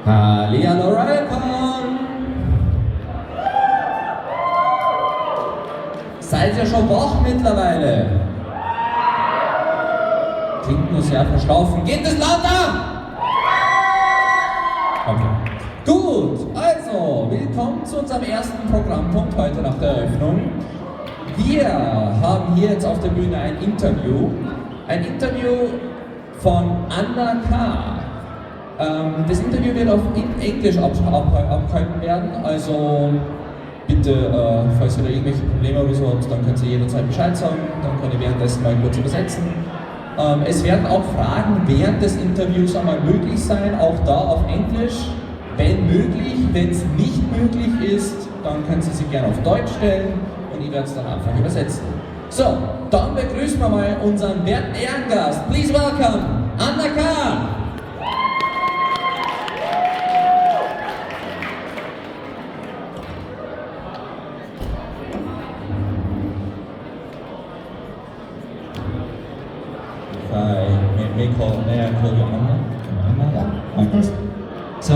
Hallihallo Royalcon! Seid ihr schon wach mittlerweile? Klingt nur sehr verschlafen. Geht es lauter? Okay. Gut, also willkommen zu unserem ersten Programmpunkt heute nach der Eröffnung. Wir haben hier jetzt auf der Bühne ein Interview von Anna K. Das Interview wird auf Englisch abgehalten werden, also bitte, falls ihr da irgendwelche Probleme oder so habt, dann könnt ihr jederzeit Bescheid sagen, dann kann ich währenddessen mal kurz übersetzen. Es werden auch Fragen während des Interviews einmal möglich sein, auch da auf Englisch, wenn möglich. Wenn es nicht möglich ist, dann können Sie sie gerne auf Deutsch stellen und ich werde es dann einfach übersetzen. So, dann begrüßen wir mal unseren werten Ehrengast. Please welcome Anna K. May I call you Anna? Yeah, of course. So,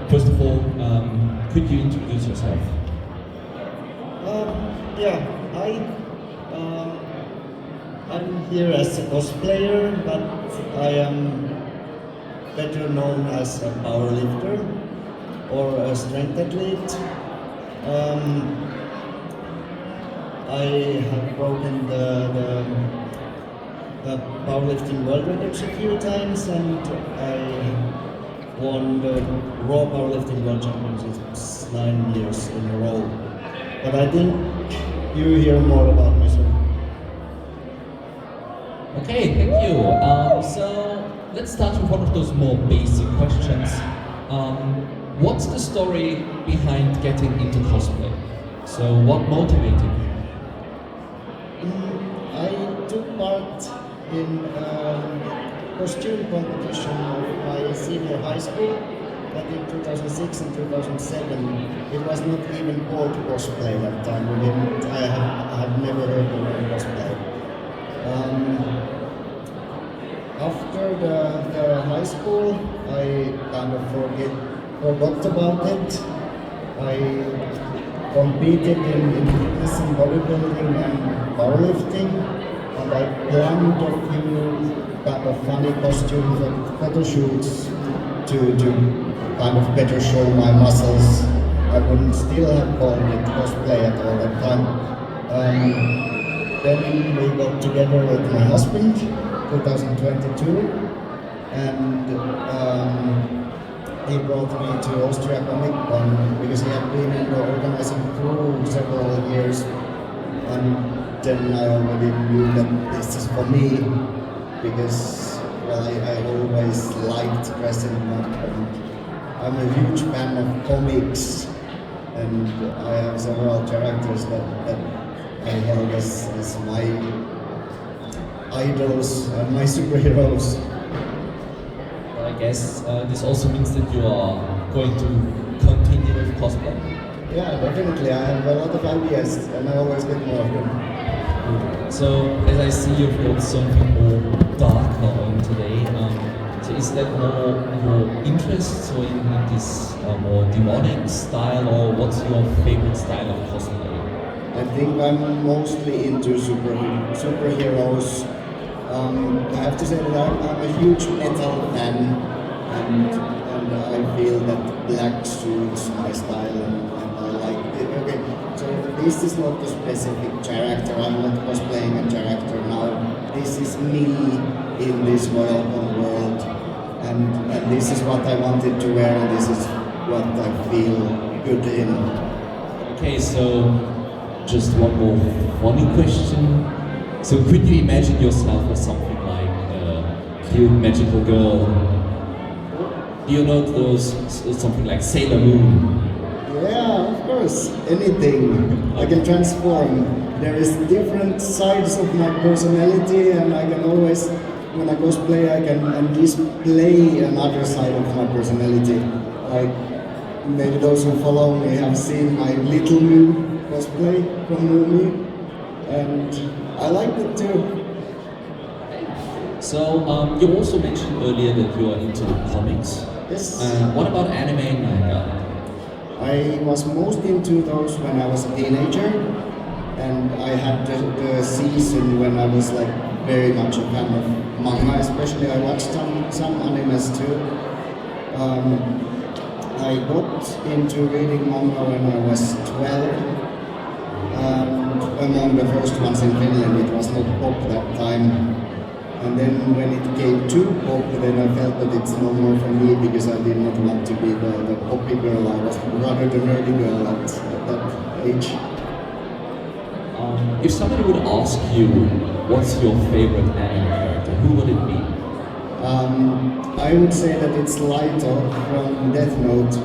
first of all, could you introduce yourself? Hi. I'm here as a cosplayer, but I am better known as a powerlifter or a strength athlete. I have broken the powerlifting world records a few times, and I won the RAW Powerlifting World Champion 9 years in a row. But I think you hear more about me soon. Okay, thank you. So let's start with one of those more basic questions. What's the story behind getting into cosplay? So what motivated you? I took part in costume competition of my senior high school back in 2006 and 2007. It was not even called cosplay that time. I have never heard of cosplay. After the high school, I kind of forgot about it. I competed in fitness and bodybuilding and powerlifting. And I planned a few kind of funny costume photo shoots to kind of better show my muscles. I wouldn't still have called it cosplay at all that time. Then we got together with my husband, 2022, and he brought me to Austria Comic Con because he had been in the organizing crew several years. And then I already knew that this is for me because, well, I always liked dressing up, and I'm a huge fan of comics, and I have several characters that I held as my idols and my superheroes. I guess this also means that you are going to continue with cosplay? Yeah, definitely. I have a lot of ideas and I always get more of them. So, as I see, you've got something more darker on today. So is that more your interest, so in this more demonic style, or what's your favorite style of cosplay? I think I'm mostly into superheroes. I have to say that I'm a huge metal fan, and I feel that black suits my style, and I like it. Okay, so this is not a specific character. I'm not cosplaying a character now. This is me in this Royalcon world, and this is what I wanted to wear, and this is what I feel good in. Okay, so just one more funny question. So could you imagine yourself as something like a cute magical girl? Do you know those, something like Sailor Moon? Yeah, of course, anything. I can transform. There is different sides of my personality, and I can always, when I cosplay, I can display another side of my personality. Like, maybe those who follow me have seen my Little Moo cosplay from Moomy, and I like it too. So, you also mentioned earlier that you are into comics. Yes. What about anime and manga? I was most into those when I was a teenager, and I had the season when I was like very much a fan of manga, especially I watched some animes too. I got into reading manga when I was 12. Among the first ones in Finland, it was not pop that time. And then when it came to pop, then I felt that it's no more for me because I did not want to be the poppy girl. I was rather the nerdy girl at that age. If somebody would ask you, what's your favorite anime character, who would it be? I would say that it's Lighto from Death Note.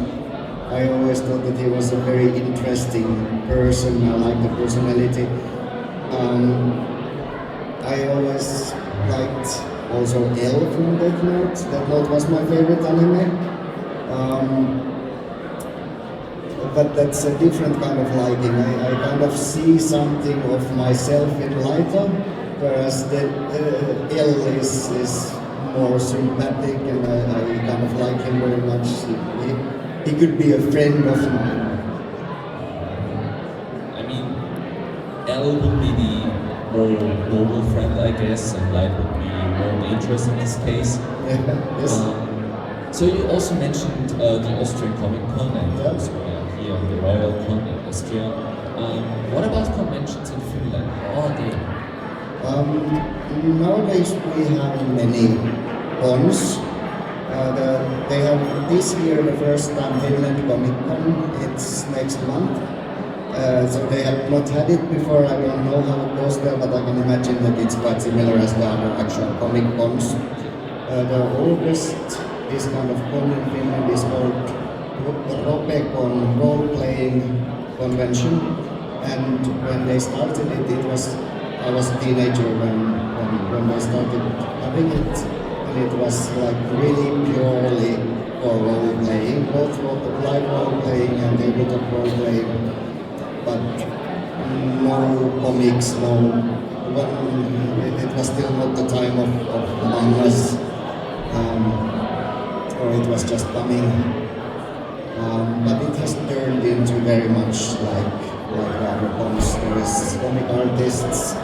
I always thought that he was a very interesting person. I like the personality. I always liked also L from Death Note. Death Note was my favorite anime. But that's a different kind of liking. I kind of see something of myself in Lighto, whereas the L is more sympathetic, and I kind of like him very much. He could be a friend of mine. I mean, L would be the more normal friend, I guess, and Light would be more dangerous in this case. Yes. So you also mentioned the Austrian Comic Con and here the Royalcon in Austria. What about conventions in Finland? How are they? Nowadays we have many cons. They have this year the first time Finland Comic Con. It's next month. So they have not had it before. I don't know how it goes there, but I can imagine that it's quite similar as the other actual Comic Cons. The oldest this kind of con in Finland is called Roleplay role-playing convention. And when they started it was I was a teenager when they started having it, and it was like really purely for role playing, both live role playing and tabletop role playing, but no comics, it was still not the time of mangas, or it was just coming, but it has turned into very much like other cons. There is comic artists,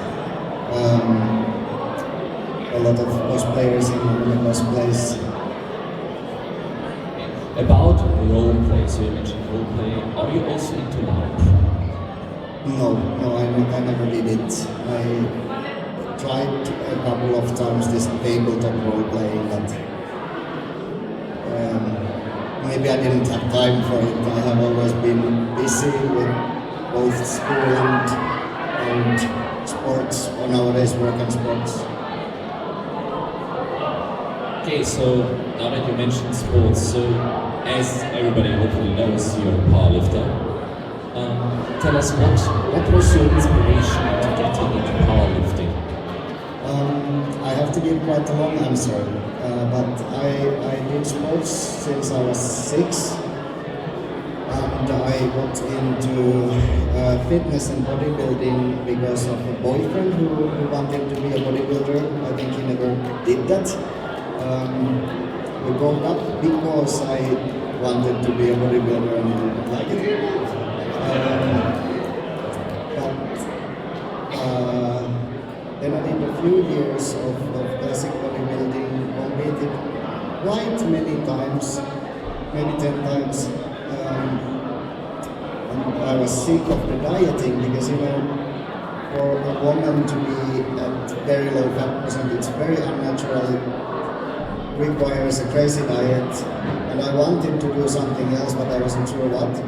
a lot of cosplayers in the cosplays. About roleplay, so you mentioned roleplay. Are you also into LARP? No, I never did it. I tried a couple of times this tabletop role playing, but maybe I didn't have time for it. I have always been busy with both school and sports, or nowadays work and sports. Okay, so now that you mentioned sports, so as everybody hopefully knows, you're a powerlifter. Tell us what was your inspiration to getting into powerlifting? I have to give quite a long answer, but I did sports since I was 6, and I got into fitness and bodybuilding because of a boyfriend who wanted to be a bodybuilder. I think he never did that. We broke up because I wanted to be a bodybuilder and he didn't like it. Then I did a few years of classic bodybuilding, competed quite many times, maybe 10 times. And I was sick of the dieting because, for a woman to be at very low fat percent, it's very unnatural. It requires a crazy diet, and I wanted to do something else, but I wasn't sure what.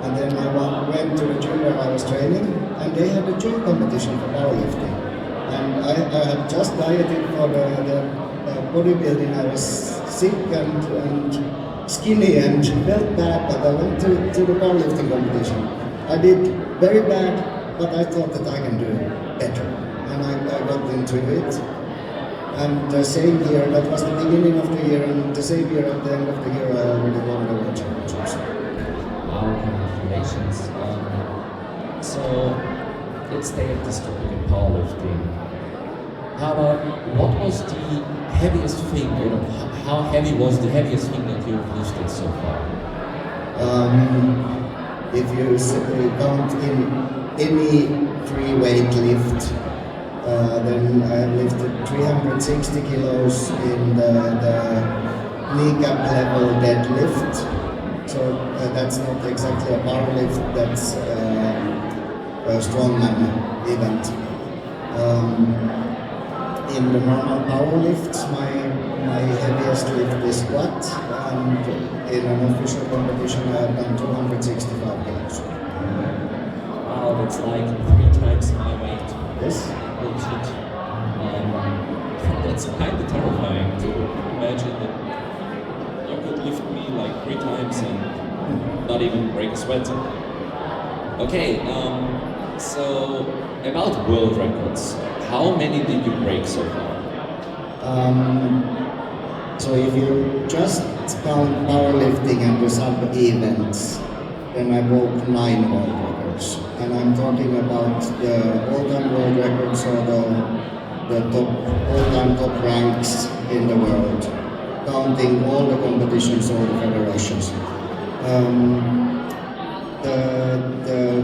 And then I went to the gym where I was training, and they had a gym competition for powerlifting. And I had just dieted for the bodybuilding. I was sick and skinny and felt bad, but I went to the powerlifting competition. I did very bad, but I thought that I can do better. And I got into it. And the same year, that was the beginning of the year, and the same year at the end of the year, I already won the World Championships. Wow, congratulations. So let's stay at this topic of powerlifting. How about, what was the heaviest thing, how heavy was the heaviest thing that you've lifted so far? If you count in any free weight lift, then I have lifted 360 kilos in the kneecap level deadlift. So that's not exactly a power lift, that's a strongman event. In the normal power lifts, my heaviest lift is squat, and in an official competition I have done 265 kilos. Wow, that's like 3 times my weight. Yes. Holy shit. That's kind of terrifying to imagine that you could lift me like 3 times and not even break a sweat. Okay, so about world records, how many did you break so far? So if you just count powerlifting and the sub-events, then I broke 9 world records. And I'm talking about the all-time world records or the top all-time top ranks in the world, counting all the competitions, all the federations. The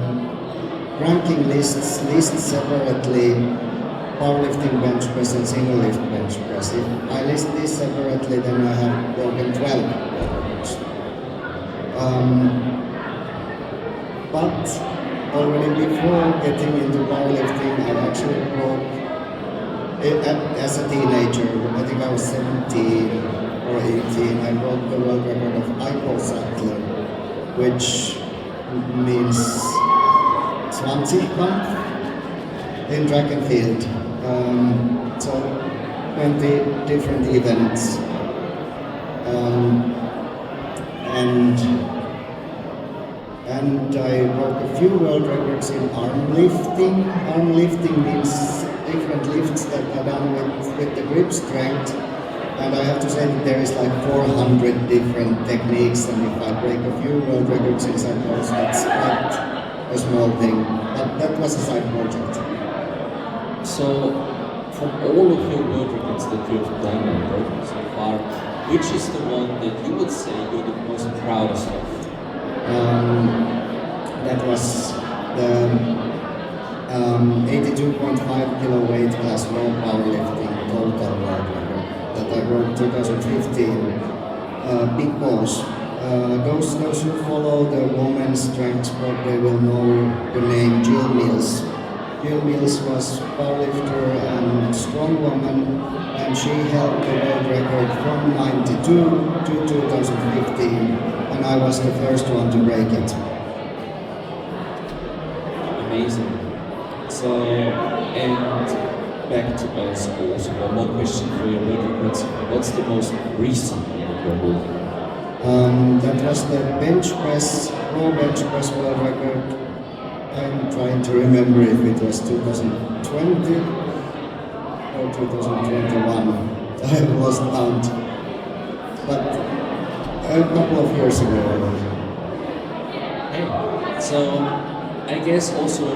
ranking lists separately powerlifting bench press and single lift bench press. If I list these separately, then I have broken 12 records. But already before getting into powerlifting, I actually broke, as a teenager, I think I was 17 or 18, I broke the world record of Eichholzsattler, which means 20 pump in track and field. So 20 different events. And I broke a few world records in arm lifting. Arm lifting means different lifts that are done with the grip strength. And I have to say that there is like 400 different techniques, and if I break a few world records inside those, that's not a small thing. But that was a side project. So, from all of your world records that you've done and broken so far, which is the one that you would say you're the most proudest of? That was the 82.5 kilo weight class RAW Powerlifting total world record that I broke 2015. Big pause. Those who follow the women's strength sport, they will know the name Jill Mills. Jill Mills was powerlifter and strong woman, and she held the world record from 92 to 2015, and I was the first one to break it. Amazing. So, and back to us also, one more question for your world records. What's the most recent one you're holding? That was the bench press, raw bench press world record. I'm trying to remember if it was 2020 or 2021. I have lost count. But a couple of years ago already. Hey, so I guess also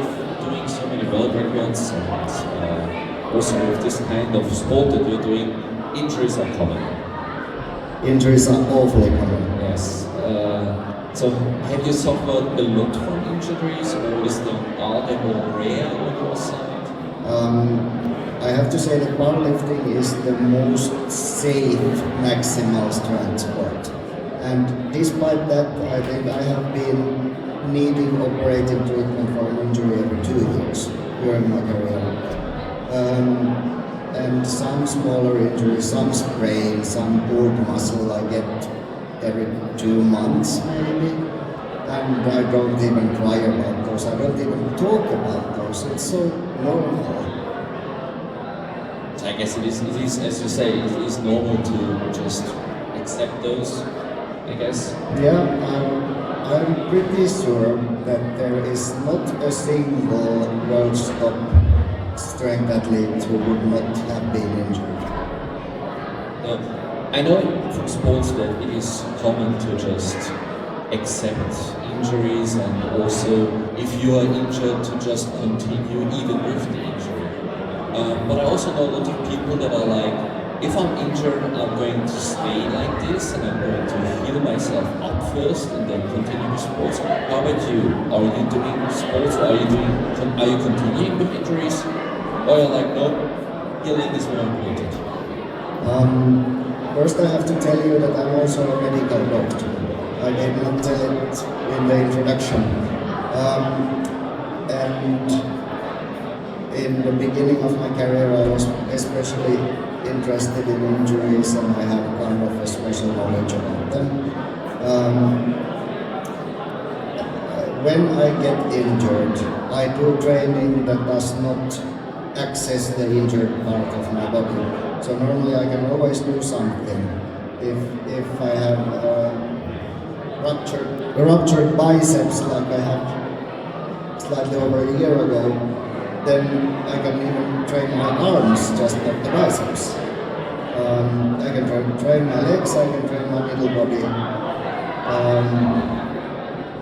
doing so many world records and also with this kind of sport that you're doing, injuries are common. Injuries are awfully common. Yes. So have you suffered a lot from injuries, or are they more rare on your side? I have to say that powerlifting is the most safe maximal strength sport. And despite that, I think I have been needing operative treatment for an injury every 2 years during my career. And some smaller injuries, some sprain, some pulled muscle I get every 2 months maybe. And I don't even cry about those, I don't even talk about those, it's so normal. I guess it is, as you say, it is normal to just accept those, I guess. Yeah, I'm pretty sure that there is not a single world top strength athlete who would not have been injured. I know from sports that it is common to just accept injuries, and also if you are injured to just continue even with the injury. But I also know a lot of people that are like, if I'm injured, I'm going to stay like this and I'm going to heal myself up first and then continue with sports. How about you? Are you doing sports or are you continuing with injuries? Or you're like, no, healing is more important? First I have to tell you that I'm also a medical doctor. I did not tell it in the introduction. And in the beginning of my career I was especially interested in injuries and I have kind of a special knowledge about them. When I get injured, I do training that does not access the injured part of my body. So normally I can always do something. If I have ruptured biceps like I had slightly over a year ago, then I can even train my arms, just not the biceps. I can train my legs, I can train my middle body.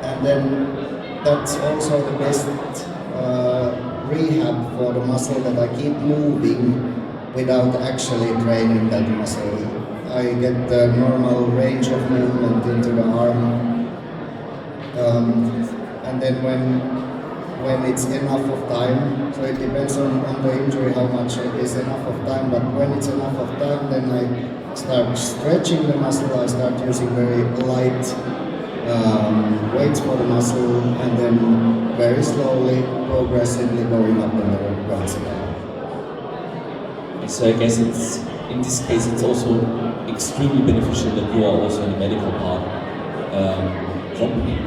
And then that's also the best rehab for the muscle that I keep moving without actually training that muscle. I get the normal range of movement into the arm. And then when it's enough of time, so it depends on the injury how much it is enough of time, but when it's enough of time, then I start stretching the muscle, I start using very light weights for the muscle, and then very slowly, progressively going up in the runs again. So I guess in this case it's also extremely beneficial that you are also in the medical part company.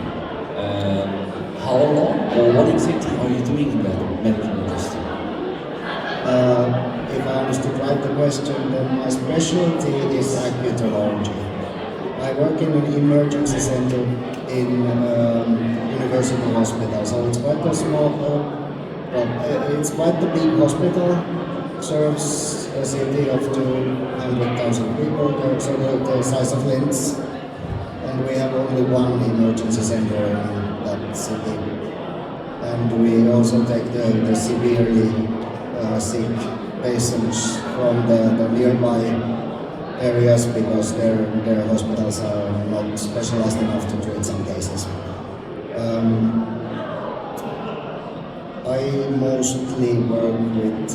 How long or what exactly are you doing in the medical industry? If I understood right the question, then my specialty is acute allergy. I work in an emergency center in University Hospital, so it's quite a small, it's quite a big hospital. Serves a city of 200,000 people, so the size of Linz, and we have only one emergency center in that city. And we also take the severely sick patients from the nearby areas because their hospitals are not specialized enough to treat some cases. I mostly work with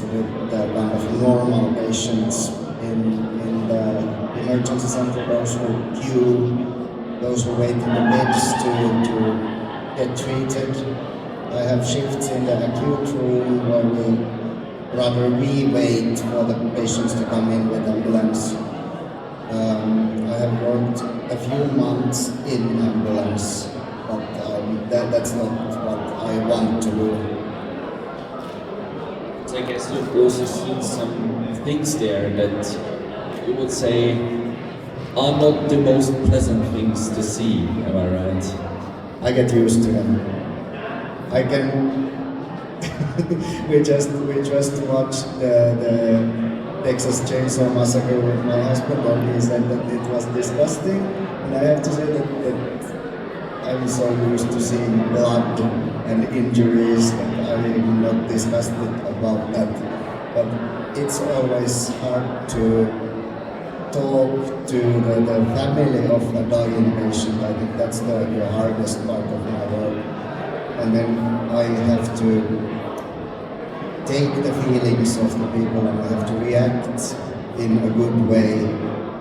the kind of normal patients in the emergency center, those who queue, those who wait in the beds to get treated. I have shifts in the acute room where we wait for the patients to come in with ambulance. I have worked a few months in ambulance, but that's not what I want to do. I guess you've also seen some things there that you would say are not the most pleasant things to see, am I right? I get used to them. I can. we just watched the Texas Chainsaw Massacre with my husband, and he said that it was disgusting. And I have to say that I'm so used to seeing blood and injuries that I'm not disgusted about that. But it's always hard to talk to the family of a dying patient. I think that's the hardest part of my work. And then I have to take the feelings of the people and I have to react in a good way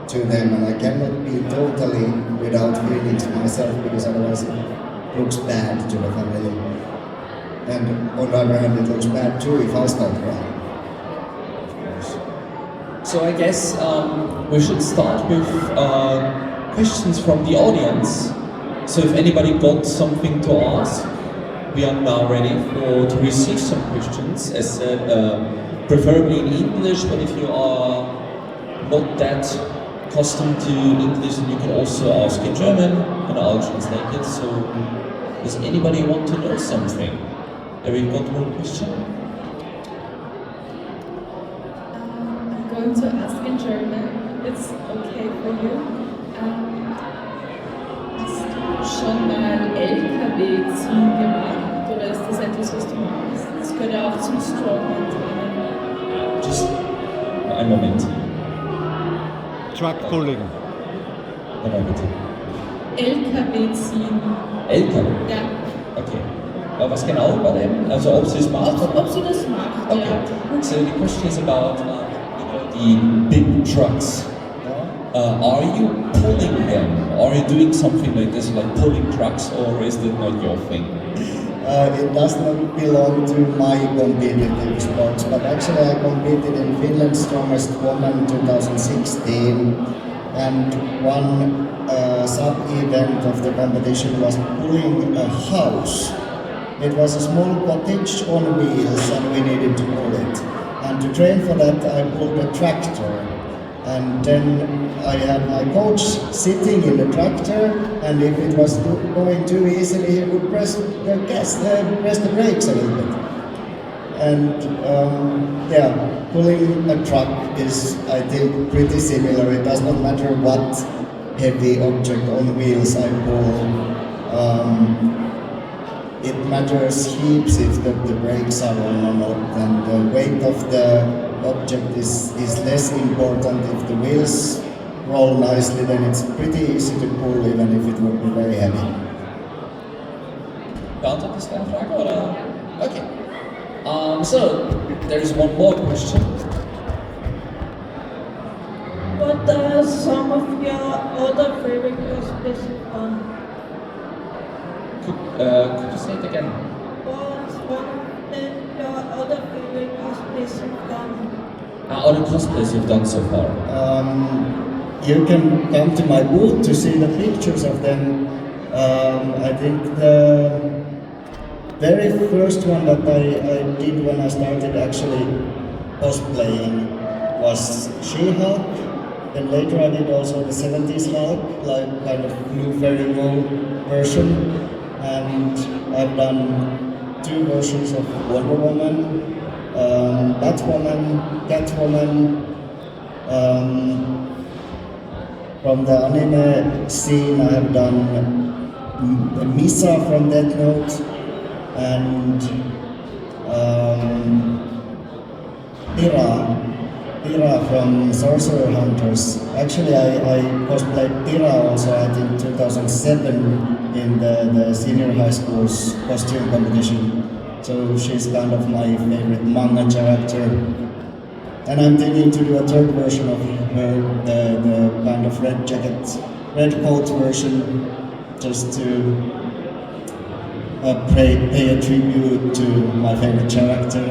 to them, and I cannot be totally without feelings myself because otherwise it looks bad to the family. And on the other hand, it looks bad too if I start crying. So I guess we should start with questions from the audience. So if anybody got something to ask, we are now ready to receive some questions. As said, preferably in English, but if you are not that accustomed to English, you can also ask in German, and I'll translate it. So does anybody want to know something? Have we got one question? I'm going to ask in German. It's okay for you. Hast du schon mal LKW-Ziehen gemacht oder ist das etwas, was du machst? Das gehört ja auch zum Strongman-Training. Just einen Moment. Truck pulling. Nochmal bitte. LKW ziehen. LKW? Ja. Okay. Aber was genau bei dem? Also ob sie es macht? Ob sie das macht, Okay. ja. So the question is about the big trucks. Are you pulling them? Are you doing something like this, like pulling trucks, or is that not your thing? It does not belong to my competitive sports, but actually I competed in Finland's Strongest Woman 2016, and one sub-event of the competition was pulling a house. It was a small cottage on wheels and we needed to pull it. And to train for that I pulled a tractor. And then I had my coach sitting in the tractor, and if it was going too easily, he would press the brakes a little bit. And yeah, pulling a truck is, I think, pretty similar. It does not matter what heavy object on wheels I pull. It matters heaps if the brakes are on or not, and the weight of the object is less important. If the wheels roll nicely, then it's pretty easy to pull, even if it would be very heavy. Beantwortet das deine Frage, oder? Okay. So, there is one more question. What are some of your other favorite cosplays you've done? Could you say it again? What's one of your other favorite cosplays you've done? Other cosplays you've done so far? You can come to my booth to see the pictures of them. I think the very first one that I did when I started actually cosplaying was She-Hulk. Then later I did also the 70s Hulk, like kind of Blue Fairy Low version. And I've done 2 versions of Wonder Woman, Batwoman, Catwoman. From the anime scene I have done Misa from Death Note and Tira from Sorcerer Hunters. Actually I cosplayed Tira also I think 2007 in the senior high school's costume competition. So she's kind of my favorite manga character. And I'm thinking to do a 3rd version of her, the kind of red coat version, just to pay a tribute to my favorite character.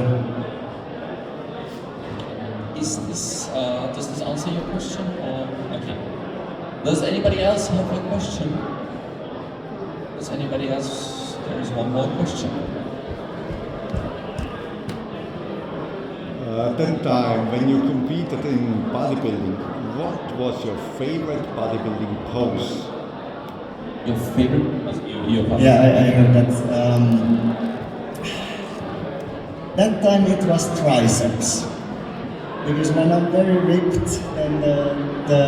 Does this answer your question? Or okay. Does anybody else have a question? Does anybody else? There is one more question. At that time, when you competed in bodybuilding, what was your favorite bodybuilding pose? Your favorite? Yeah, I heard that. That time it was triceps. Because when I'm very ripped, then the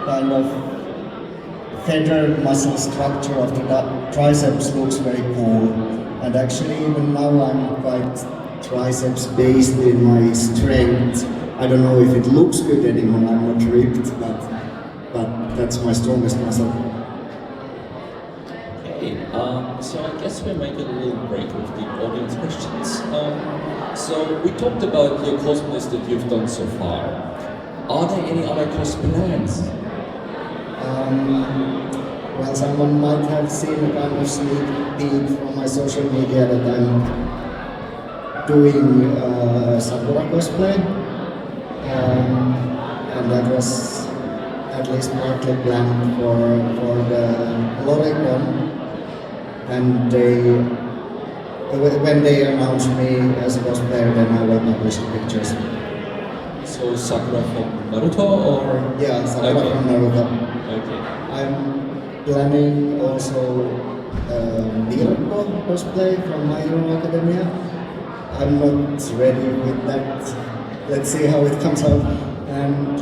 kind of feather muscle structure of the triceps looks very cool. And actually even now I'm quite triceps based in my strength. I don't know if it looks good anymore, I'm not ripped, but that's my strongest muscle. Okay, so I guess we'll make a little break with the audience questions. So we talked about your cosplays that you've done so far. Are there any other cosplays? Well, someone might have seen a kind of sneak peek from my social media that I'm doing Sakura cosplay, and that was at least partly planned for the Royalcon, and when they announce me as a cosplayer, then I will publish the pictures. So Sakura from Naruto, or? Yeah, Sakura Okay. from Naruto. Okay. I'm planning also Mirko cosplay from My Hero Academia. I'm not ready with that. Let's see how it comes out. And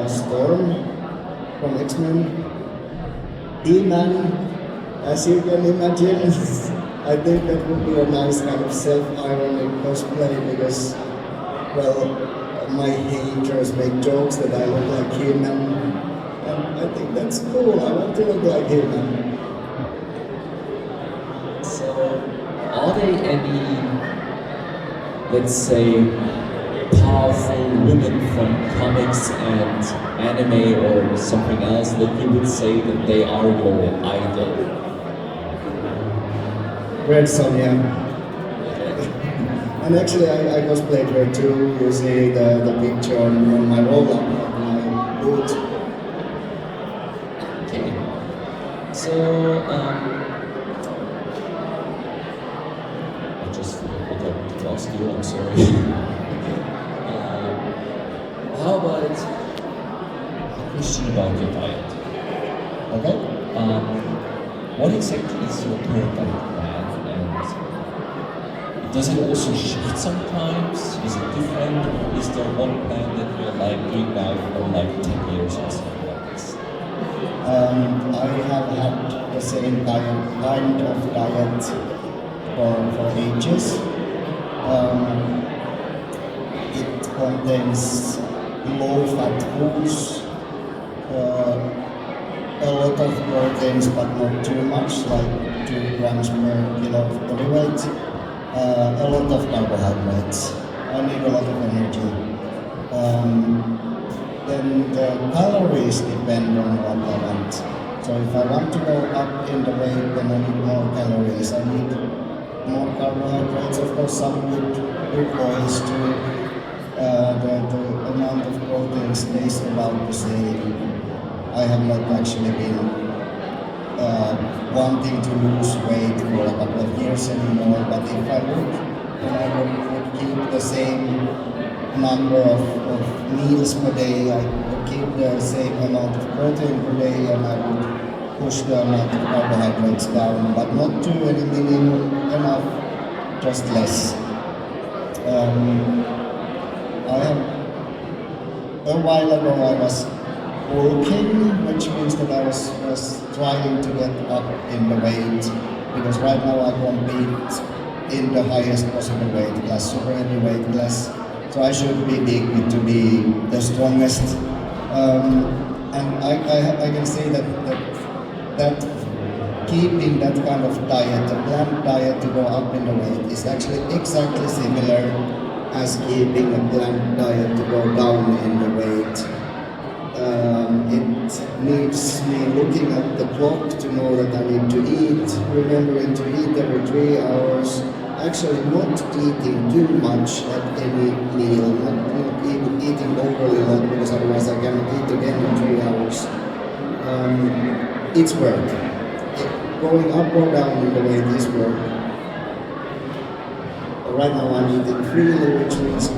Storm from X-Men. D-Man, as you can imagine. I think that would be a nice kind of self-ironic cosplay because well, my haters make jokes that I look like him, and I think that's cool. I want to look like him. So, are there any, let's say, powerful women from comics and anime or something else that you would say that they are your idol? Red Sonja. And actually, I cosplayed her too. You see the picture on my roll-up, on my boot. Okay. So, I just forgot to ask you, I'm sorry. How about a question about your diet? Okay? What exactly is your current diet plan, and does it also shift sometimes? Is it different, or is there one plan that you're like doing now for like 10 years or something like this? I have had the same kind of diet for ages. It contains low-fat foods, a lot of proteins, but not too much, like 2 grams per kilo of body weight. A lot of carbohydrates. I need a lot of energy. Then the calories depend on what I want. So if I want to go up in the weight, then I need more calories. I need more carbohydrates, of course, some good oils too. The amount of protein stays about the same. I have not actually been wanting to lose weight for a couple of years anymore, but if I would, then I would keep the same number of meals per day, I would keep the same amount of protein per day, and I would push the amount of carbohydrates down, but not to any minimum, enough, just less. A while ago I was bulking, which means that I was trying to get up in the weight, because right now I compete in the highest possible weight class, super heavy weight class, so I should be big to be the strongest. And I can say that keeping that kind of diet, a planned diet to go up in the weight, is actually exactly similar as keeping a planned diet to go down in the weight. It needs me looking at the clock to know that I need to eat, remembering to eat every 3 hours, actually not eating too much at any meal, not eating overly lot, because otherwise I cannot eat again in 3 hours. It's work. Going up or down in the weight is work. Right now I'm eating freely, which means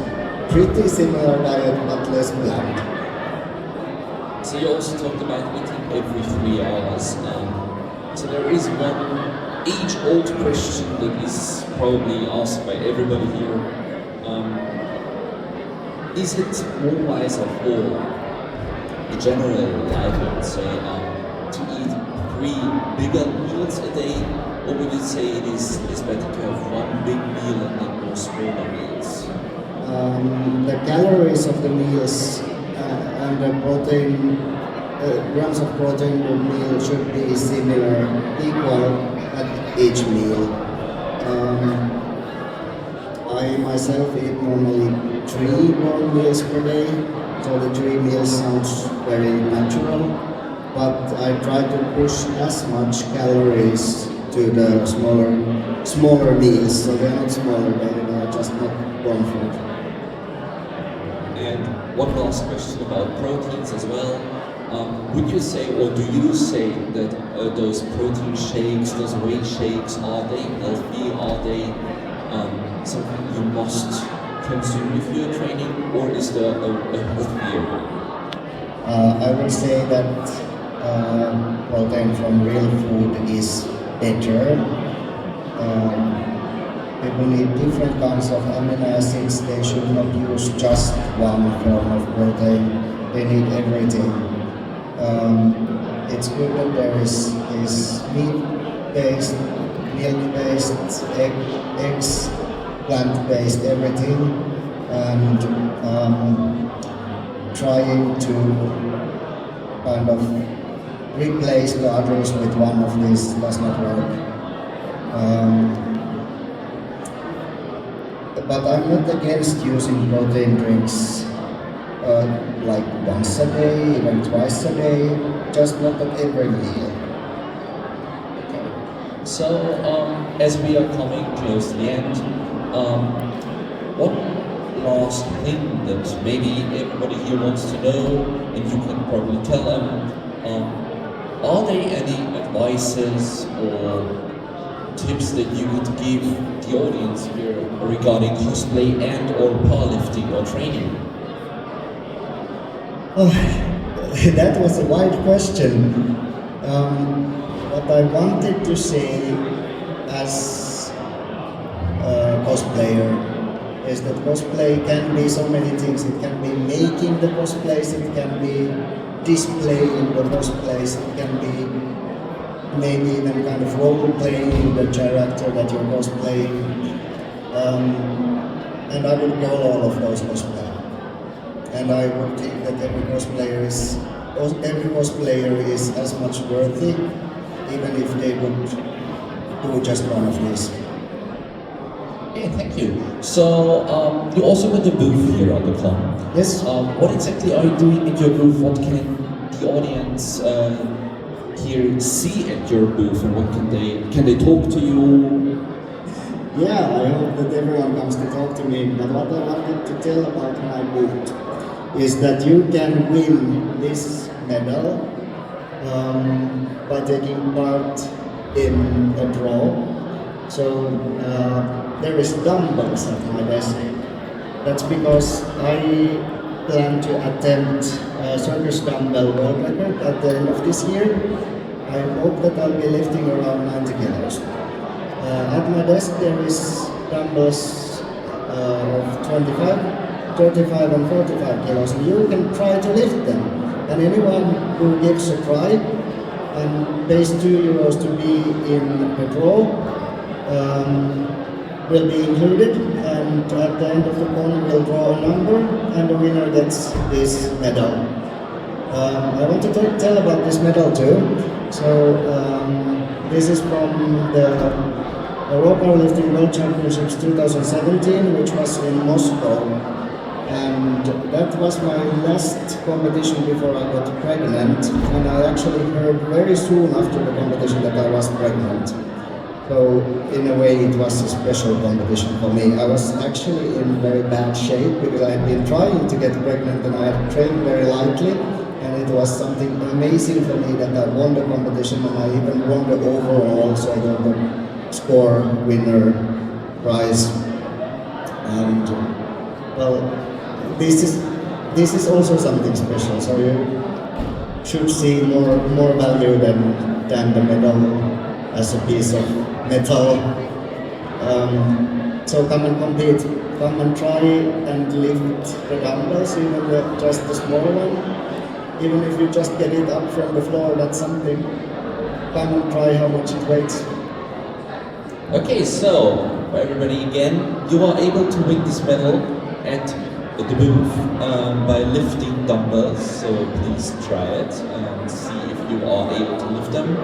pretty similar diet but less planned. So you also talked about eating every 3 hours. So there is one age-old question that is probably asked by everybody here. Is it more wiser for the general life, I would say, to eat 3 bigger meals a day, or would you say it is better to have 1 big meal and then more smaller meals? The calories of the meals and the protein, grams of protein per meal should be similar, equal at each meal. I myself eat normally 3 warm meals per day, so the 3 meals sounds very natural, but I try to push as much calories to the smaller meals, so they're not smaller, they are just not warm food. And one last question about proteins as well. Would you say, or do you say that those protein shakes, those whey shakes, are they healthy? Are they something you must consume if you're training, or is there a healthier way? I would say that protein from real food is better. People need different kinds of amino acids. They should not use just one form of protein. They need everything. It's good that there is meat-based, milk-based, eggs, plant-based, everything. and trying to kind of replace the others with one of these does not work. But I'm not against using protein drinks like once a day, even twice a day, just not at every meal. So, as we are coming close to the end, what last thing that maybe everybody here wants to know, and you can probably tell them, are there any advices or tips that you would give the audience here regarding cosplay and or powerlifting or training? Oh, that was a wide question. What I wanted to say as a cosplayer is that cosplay can be so many things. It can be making the cosplays, it can be displaying the cosplays, it can be maybe even kind of role-playing the character that you're cosplaying. And I would call all of those cosplay. And I would think that every cosplayer is as much worthy, even if they would do just one of these. Yeah, thank you. So, you also got a booth here on the con. Yes. What exactly are you doing at your booth? What can the audience here see at your booth, and what can they talk to you? Yeah, I hope that everyone comes to talk to me. But what I wanted to tell about my booth is that you can win this medal by taking part in a draw. So there is dumbbells at my desk. That's because I plan to attempt a circus dumbbell world record at the end of this year. I hope that I'll be lifting around 90 kilos. At my desk there is dumbbells of 25, 35 and 45 kilos, and you can try to lift them. And anyone who gives a try and pays €2 to be in a draw will be included, and at the end of the con we'll draw a number and the winner gets this medal. I want to tell about this medal too. So this is from the RAW Powerlifting World Championships 2017, which was in Moscow. And that was my last competition before I got pregnant, and I actually heard very soon after the competition that I was pregnant. So in a way it was a special competition for me. I was actually in very bad shape because I had been trying to get pregnant and I had trained very lightly, and it was something amazing for me that I won the competition, and I even won the overall, so the score winner prize. And well, this is also something special, so you should see more value than the medal as a piece of metal. So come and compete, come and try and lift the dumbbells, even just the small one. Even if you just get it up from the floor, that's something. Come and try how much it weighs. Okay, so for everybody again, you are able to win this medal at the booth by lifting dumbbells, so please try it and see if you are able to lift them.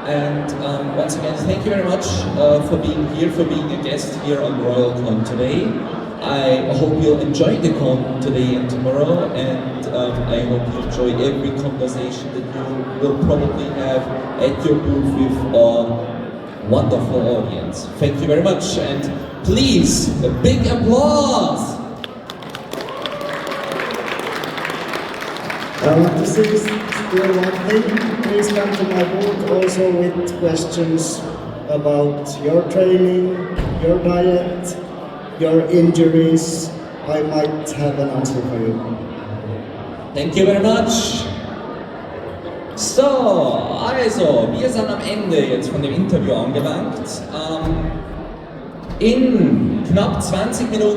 And once again, thank you very much for being here, for being a guest here on Royalcon today. I hope you'll enjoy the con today and tomorrow, and I hope you enjoy every conversation that you will probably have at your booth with a wonderful audience. Thank you very much, and please, a big applause! I want to say still one thing. Please come to my booth also with questions about your training, your diet, your injuries. I might have an answer for you. Thank you very much. So, also, wir sind am Ende jetzt von dem Interview angelangt. In knapp 20 Minuten